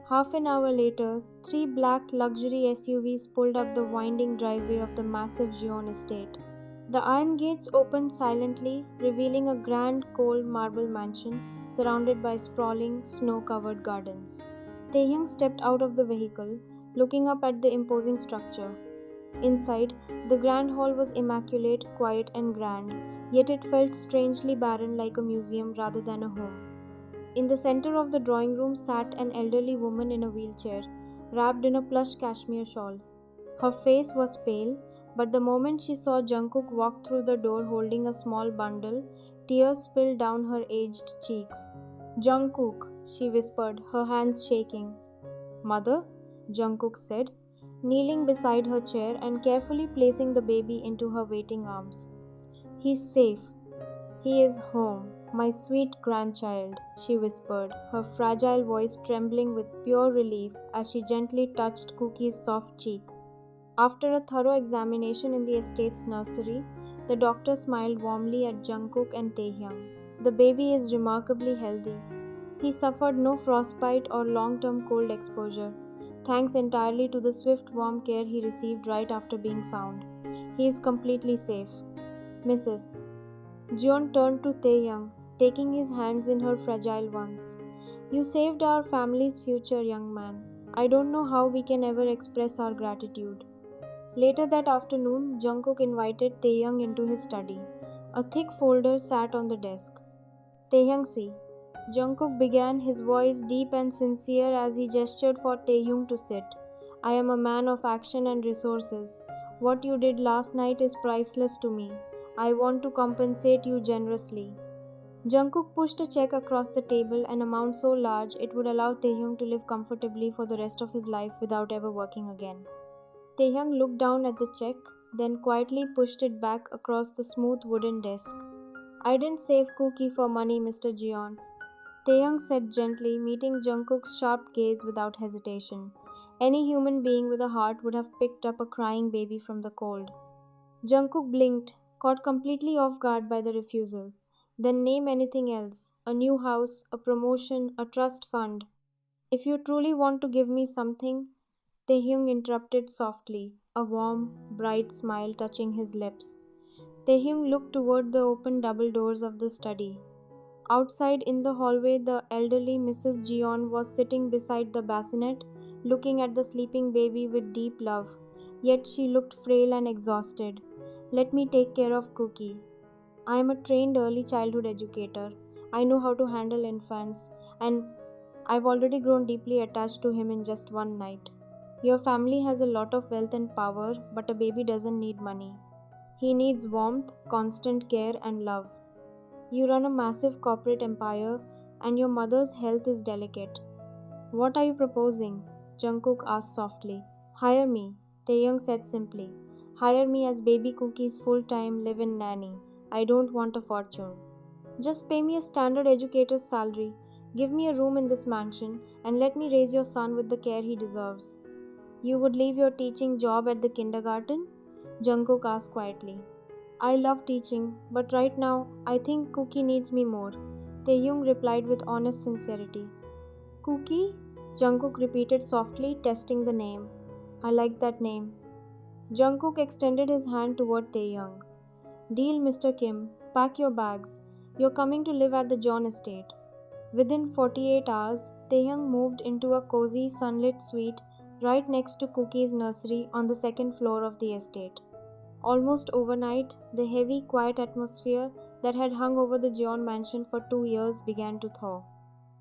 Half an hour later, three black luxury SUVs pulled up the winding driveway of the massive Gion estate. The iron gates opened silently, revealing a grand cold marble mansion surrounded by sprawling, snow-covered gardens. Taehyung stepped out of the vehicle, looking up at the imposing structure. Inside, the grand hall was immaculate, quiet, and grand, yet it felt strangely barren, like a museum rather than a home. In the center of the drawing room sat an elderly woman in a wheelchair, wrapped in a plush cashmere shawl. Her face was pale, but the moment she saw Jungkook walk through the door holding a small bundle, tears spilled down her aged cheeks. "Jungkook," she whispered, her hands shaking. "Mother," Jungkook said, kneeling beside her chair and carefully placing the baby into her waiting arms. "He's safe. He is home, my sweet grandchild," she whispered, her fragile voice trembling with pure relief as she gently touched Kookie's soft cheek. After a thorough examination in the estate's nursery, the doctor smiled warmly at Jungkook and Taehyung. "The baby is remarkably healthy. He suffered no frostbite or long-term cold exposure, thanks entirely to the swift, warm care he received right after being found. He is completely safe. Mrs." Jeon turned to Taehyung, taking his hands in her fragile ones. "You saved our family's future, young man. I don't know how we can ever express our gratitude." Later that afternoon, Jungkook invited Taehyung into his study. A thick folder sat on the desk. "Taehyung, see." Jungkook began, his voice deep and sincere as he gestured for Taehyung to sit. "I am a man of action and resources. What you did last night is priceless to me. I want to compensate you generously." Jungkook pushed a check across the table, an amount so large it would allow Taehyung to live comfortably for the rest of his life without ever working again. Taehyung looked down at the check, then quietly pushed it back across the smooth wooden desk. "I didn't save Kookie for money, Mr. Jeon," Taehyung said gently, meeting Jungkook's sharp gaze without hesitation. Any human being with a heart would have picked up a crying baby from the cold. Jungkook blinked, caught completely off guard by the refusal. "Then name anything else. A new house, a promotion, a trust fund. If you truly want to give me something," Taehyung interrupted softly, a warm, bright smile touching his lips. Taehyung looked toward the open double doors of the study. Outside in the hallway, the elderly Mrs. Jeon was sitting beside the bassinet, looking at the sleeping baby with deep love. Yet she looked frail and exhausted. "Let me take care of Kookie. I am a trained early childhood educator. I know how to handle infants, and I've already grown deeply attached to him in just one night. Your family has a lot of wealth and power, but a baby doesn't need money. He needs warmth, constant care, and love. You run a massive corporate empire, and your mother's health is delicate." "What are you proposing?" Jungkook asked softly. "Hire me," Taehyung said simply. "Hire me as baby Kookie's full-time live-in nanny. I don't want a fortune. Just pay me a standard educator's salary, give me a room in this mansion, and let me raise your son with the care he deserves." "You would leave your teaching job at the kindergarten?" Jungkook asked quietly. "I love teaching, but right now, I think Kookie needs me more," Taehyung replied with honest sincerity. "Kookie?" Jungkook repeated softly, testing the name. "I like that name." Jungkook extended his hand toward Taehyung. "Deal, Mr. Kim. Pack your bags. You're coming to live at the John estate." Within 48 hours, Taehyung moved into a cozy, sunlit suite right next to Kookie's nursery on the second floor of the estate. Almost overnight, the heavy, quiet atmosphere that had hung over the Jeon mansion for 2 years began to thaw.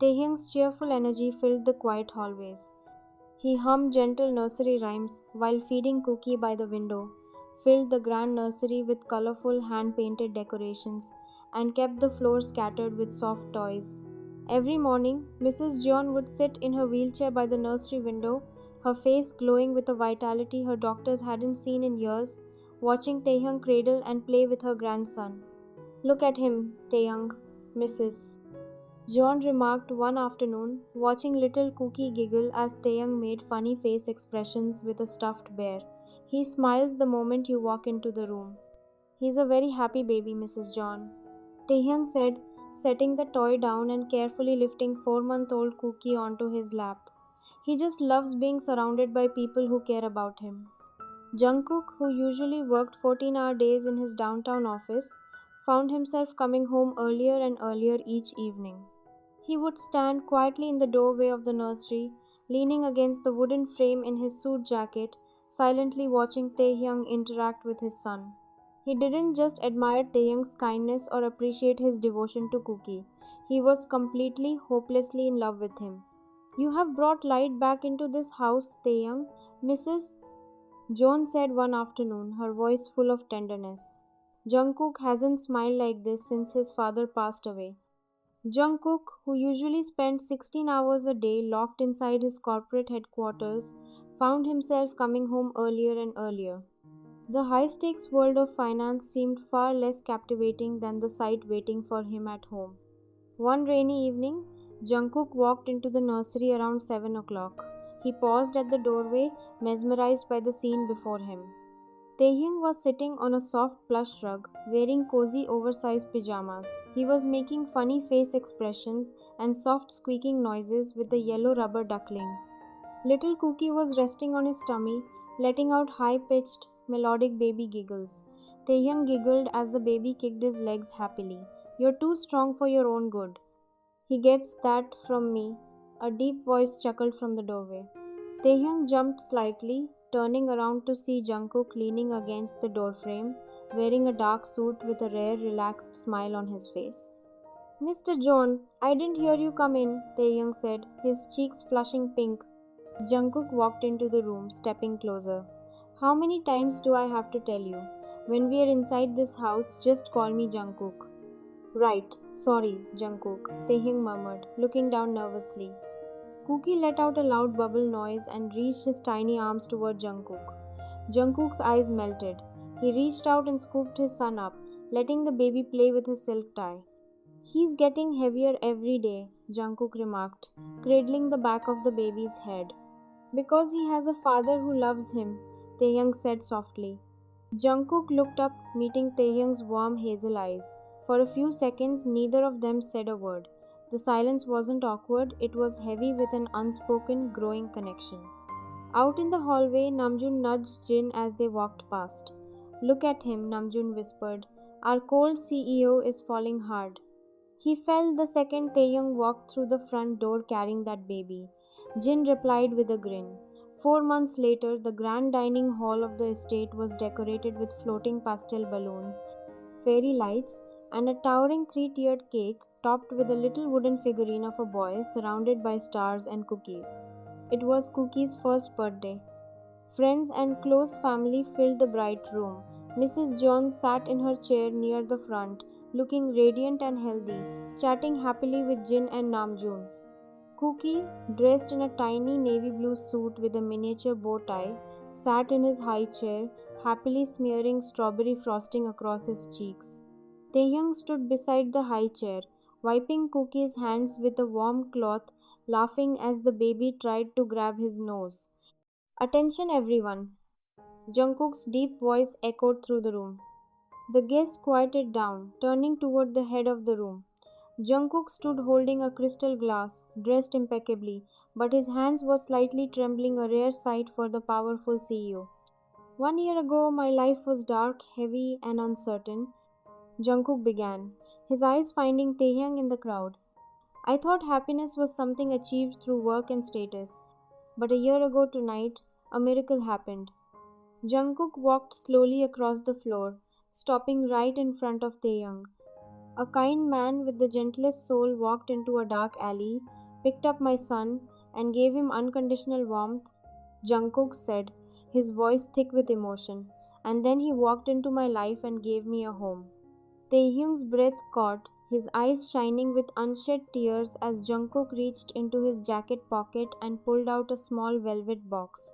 Taehyung's cheerful energy filled the quiet hallways. He hummed gentle nursery rhymes while feeding Kookie by the window, filled the grand nursery with colorful hand-painted decorations, and kept the floor scattered with soft toys. Every morning, Mrs. Jeon would sit in her wheelchair by the nursery window, her face glowing with a vitality her doctors hadn't seen in years, watching Taehyung cradle and play with her grandson. "Look at him, Taehyung," Mrs. Jeon remarked one afternoon, watching little Kookie giggle as Taehyung made funny face expressions with a stuffed bear. "He smiles the moment you walk into the room." "He's a very happy baby, Mrs. Jeon," Taehyung said, setting the toy down and carefully lifting 4-month-old Kookie onto his lap. He just loves being surrounded by people who care about him. Jungkook, who usually worked 14-hour days in his downtown office, found himself coming home earlier and earlier each evening. He would stand quietly in the doorway of the nursery, leaning against the wooden frame in his suit jacket, silently watching Taehyung interact with his son. He didn't just admire Taehyung's kindness or appreciate his devotion to Kookie. He was completely, hopelessly in love with him. "You have brought light back into this house, Taehyung," Mrs. Joan said one afternoon, her voice full of tenderness. "Jungkook hasn't smiled like this since his father passed away." Jungkook, who usually spent 16 hours a day locked inside his corporate headquarters, found himself coming home earlier and earlier. The high-stakes world of finance seemed far less captivating than the sight waiting for him at home. One rainy evening, Jungkook walked into the nursery around 7 o'clock. He paused at the doorway, mesmerized by the scene before him. Taehyung was sitting on a soft plush rug, wearing cozy oversized pajamas. He was making funny face expressions and soft squeaking noises with the yellow rubber duckling. Little Kookie was resting on his tummy, letting out high-pitched, melodic baby giggles. Taehyung giggled as the baby kicked his legs happily. "You're too strong for your own good." "He gets that from me," a deep voice chuckled from the doorway. Taehyung jumped slightly, turning around to see Jungkook leaning against the doorframe, wearing a dark suit with a rare, relaxed smile on his face. "Mr. John, I didn't hear you come in," Taehyung said, his cheeks flushing pink. Jungkook walked into the room, stepping closer. "How many times do I have to tell you? When we are inside this house, just call me Jungkook." "Right, sorry, Jungkook," Taehyung murmured, looking down nervously. Kookie let out a loud bubble noise and reached his tiny arms toward Jungkook. Jungkook's eyes melted. He reached out and scooped his son up, letting the baby play with his silk tie. "He's getting heavier every day," Jungkook remarked, cradling the back of the baby's head. "Because he has a father who loves him," Taehyung said softly. Jungkook looked up, meeting Taehyung's warm hazel eyes. For a few seconds, neither of them said a word. The silence wasn't awkward, it was heavy with an unspoken, growing connection. Out in the hallway, Namjoon nudged Jin as they walked past. "Look at him," Namjoon whispered. "Our cold CEO is falling hard." "He fell the second Taehyung walked through the front door carrying that baby," Jin replied with a grin. 4 months later, the grand dining hall of the estate was decorated with floating pastel balloons, fairy lights, and a towering three-tiered cake topped with a little wooden figurine of a boy surrounded by stars and cookies. It was Kookie's first birthday. Friends and close family filled the bright room. Mrs. Jones sat in her chair near the front, looking radiant and healthy, chatting happily with Jin and Namjoon. Kookie, dressed in a tiny navy blue suit with a miniature bow tie, sat in his high chair, happily smearing strawberry frosting across his cheeks. Taehyung stood beside the high chair, wiping Kookie's hands with a warm cloth, laughing as the baby tried to grab his nose. "Attention everyone!" Jungkook's deep voice echoed through the room. The guests quieted down, turning toward the head of the room. Jungkook stood holding a crystal glass, dressed impeccably, but his hands were slightly trembling, a rare sight for the powerful CEO. "1 year ago, my life was dark, heavy, and uncertain," Jungkook began, his eyes finding Taehyung in the crowd. "I thought happiness was something achieved through work and status. But a year ago tonight, a miracle happened." Jungkook walked slowly across the floor, stopping right in front of Taehyung. A kind man with the gentlest soul walked into a dark alley, picked up my son, and gave him unconditional warmth, Jungkook said, his voice thick with emotion. "And then he walked into my life and gave me a home." Taehyung's breath caught, his eyes shining with unshed tears as Jungkook reached into his jacket pocket and pulled out a small velvet box.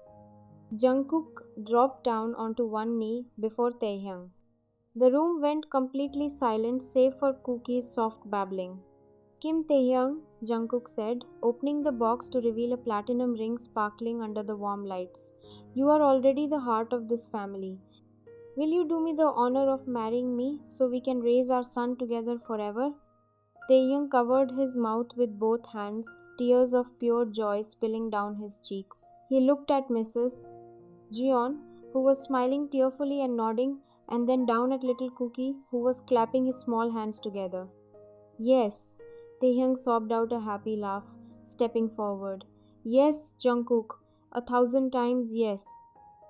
Jungkook dropped down onto one knee before Taehyung. The room went completely silent save for Kookie's soft babbling. "Kim Taehyung," Jungkook said, opening the box to reveal a platinum ring sparkling under the warm lights. "You are already the heart of this family. Will you do me the honor of marrying me so we can raise our son together forever?" Taehyung covered his mouth with both hands, tears of pure joy spilling down his cheeks. He looked at Mrs. Jeon, who was smiling tearfully and nodding, and then down at little Kookie, who was clapping his small hands together. Yes, Taehyung sobbed out a happy laugh, stepping forward. Yes, Jungkook, 1,000 times yes.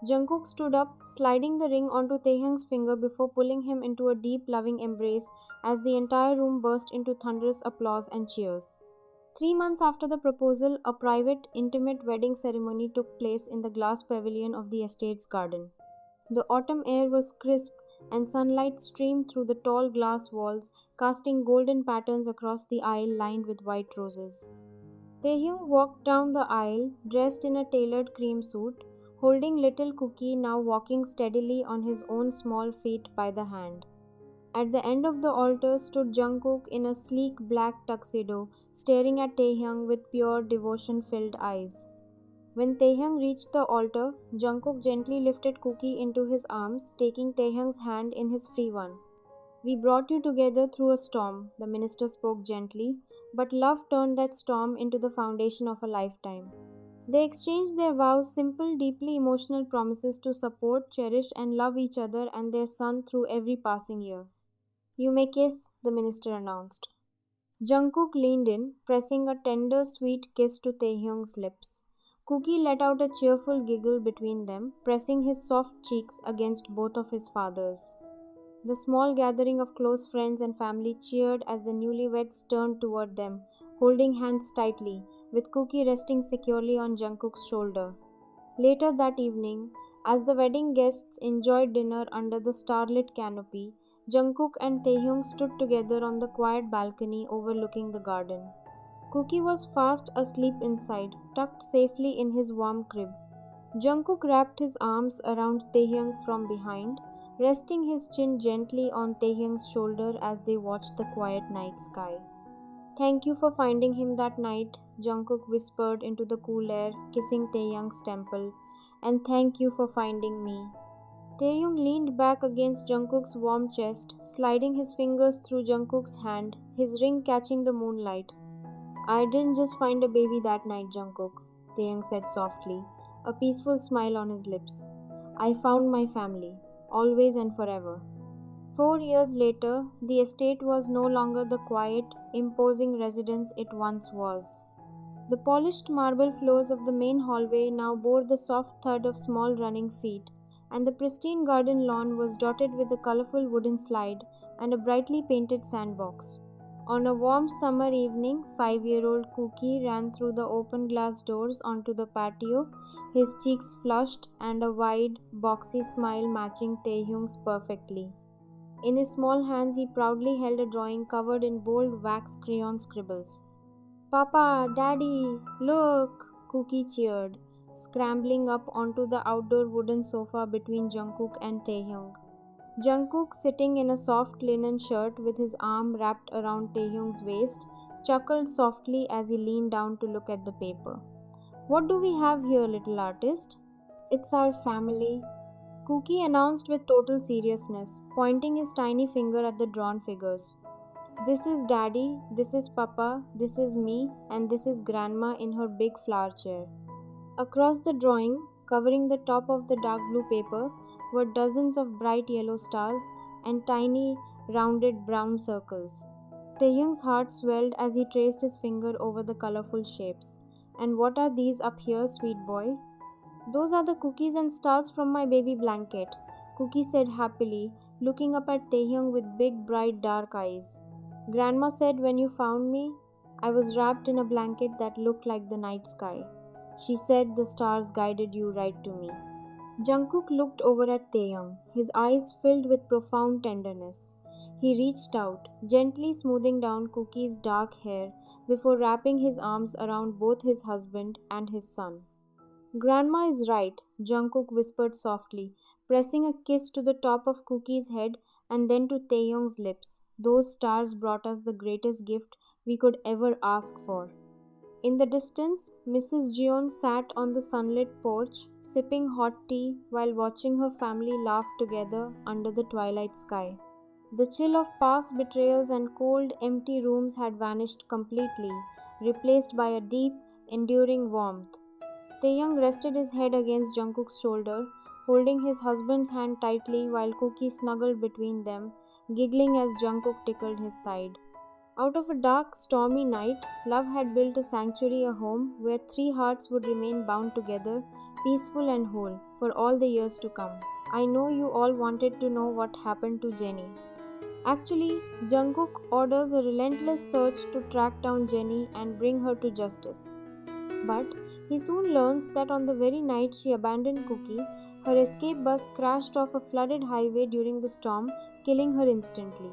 Jungkook stood up, sliding the ring onto Taehyung's finger before pulling him into a deep, loving embrace as the entire room burst into thunderous applause and cheers. 3 months after the proposal, a private, intimate wedding ceremony took place in the glass pavilion of the estate's garden. The autumn air was crisp, and sunlight streamed through the tall glass walls, casting golden patterns across the aisle lined with white roses. Taehyung walked down the aisle, dressed in a tailored cream suit, holding little Kookie now walking steadily on his own small feet by the hand. At the end of the altar stood Jungkook in a sleek black tuxedo, staring at Taehyung with pure devotion-filled eyes. When Taehyung reached the altar, Jungkook gently lifted Kookie into his arms, taking Taehyung's hand in his free one. We brought you together through a storm, the minister spoke gently, but love turned that storm into the foundation of a lifetime. They exchanged their vows, simple, deeply emotional promises to support, cherish, and love each other and their son through every passing year. You may kiss, the minister announced. Jungkook leaned in, pressing a tender, sweet kiss to Taehyung's lips. Kookie let out a cheerful giggle between them, pressing his soft cheeks against both of his father's. The small gathering of close friends and family cheered as the newlyweds turned toward them, holding hands tightly, with Kookie resting securely on Jungkook's shoulder. Later that evening, as the wedding guests enjoyed dinner under the starlit canopy, Jungkook and Taehyung stood together on the quiet balcony overlooking the garden. Kookie was fast asleep inside, tucked safely in his warm crib. Jungkook wrapped his arms around Taehyung from behind, resting his chin gently on Taehyung's shoulder as they watched the quiet night sky. Thank you for finding him that night, Jungkook whispered into the cool air, kissing Taehyung's temple. And thank you for finding me. Taehyung leaned back against Jungkook's warm chest, sliding his fingers through Jungkook's hand, his ring catching the moonlight. I didn't just find a baby that night, Jungkook, Taehyung said softly, a peaceful smile on his lips. I found my family, always and forever. 4 years later, the estate was no longer the quiet, imposing residence it once was. The polished marble floors of the main hallway now bore the soft thud of small running feet, and the pristine garden lawn was dotted with a colorful wooden slide and a brightly painted sandbox. On a warm summer evening, 5-year-old Kookie ran through the open glass doors onto the patio, his cheeks flushed and a wide, boxy smile matching Taehyung's perfectly. In his small hands, he proudly held a drawing covered in bold wax crayon scribbles. Papa, Daddy, look! Kookie cheered, scrambling up onto the outdoor wooden sofa between Jungkook and Taehyung. Jungkook, sitting in a soft linen shirt with his arm wrapped around Taehyung's waist, chuckled softly as he leaned down to look at the paper. What do we have here, little artist? It's our family, Kookie announced with total seriousness, pointing his tiny finger at the drawn figures. This is Daddy, this is Papa, this is me, and this is Grandma in her big flower chair. Across the drawing, covering the top of the dark blue paper, were dozens of bright yellow stars and tiny, rounded brown circles. Taehyung's heart swelled as he traced his finger over the colorful shapes. And what are these up here, sweet boy? Those are the cookies and stars from my baby blanket, Kookie said happily, looking up at Taehyung with big, bright, dark eyes. Grandma said when you found me, I was wrapped in a blanket that looked like the night sky. She said the stars guided you right to me. Jungkook looked over at Taehyung, his eyes filled with profound tenderness. He reached out, gently smoothing down Kookie's dark hair before wrapping his arms around both his husband and his son. Grandma is right, Jungkook whispered softly, pressing a kiss to the top of Kookie's head and then to Taehyung's lips. Those stars brought us the greatest gift we could ever ask for. In the distance, Mrs. Jeon sat on the sunlit porch, sipping hot tea while watching her family laugh together under the twilight sky. The chill of past betrayals and cold, empty rooms had vanished completely, replaced by a deep, enduring warmth. Taehyung rested his head against Jungkook's shoulder, holding his husband's hand tightly while Kookie snuggled between them, giggling as Jungkook tickled his side. Out of a dark, stormy night, love had built a sanctuary, a home where three hearts would remain bound together, peaceful and whole, for all the years to come. I know you all wanted to know what happened to Jenny. Actually, Jungkook orders a relentless search to track down Jenny and bring her to justice. But he soon learns that on the very night she abandoned Kookie, her escape bus crashed off a flooded highway during the storm, killing her instantly.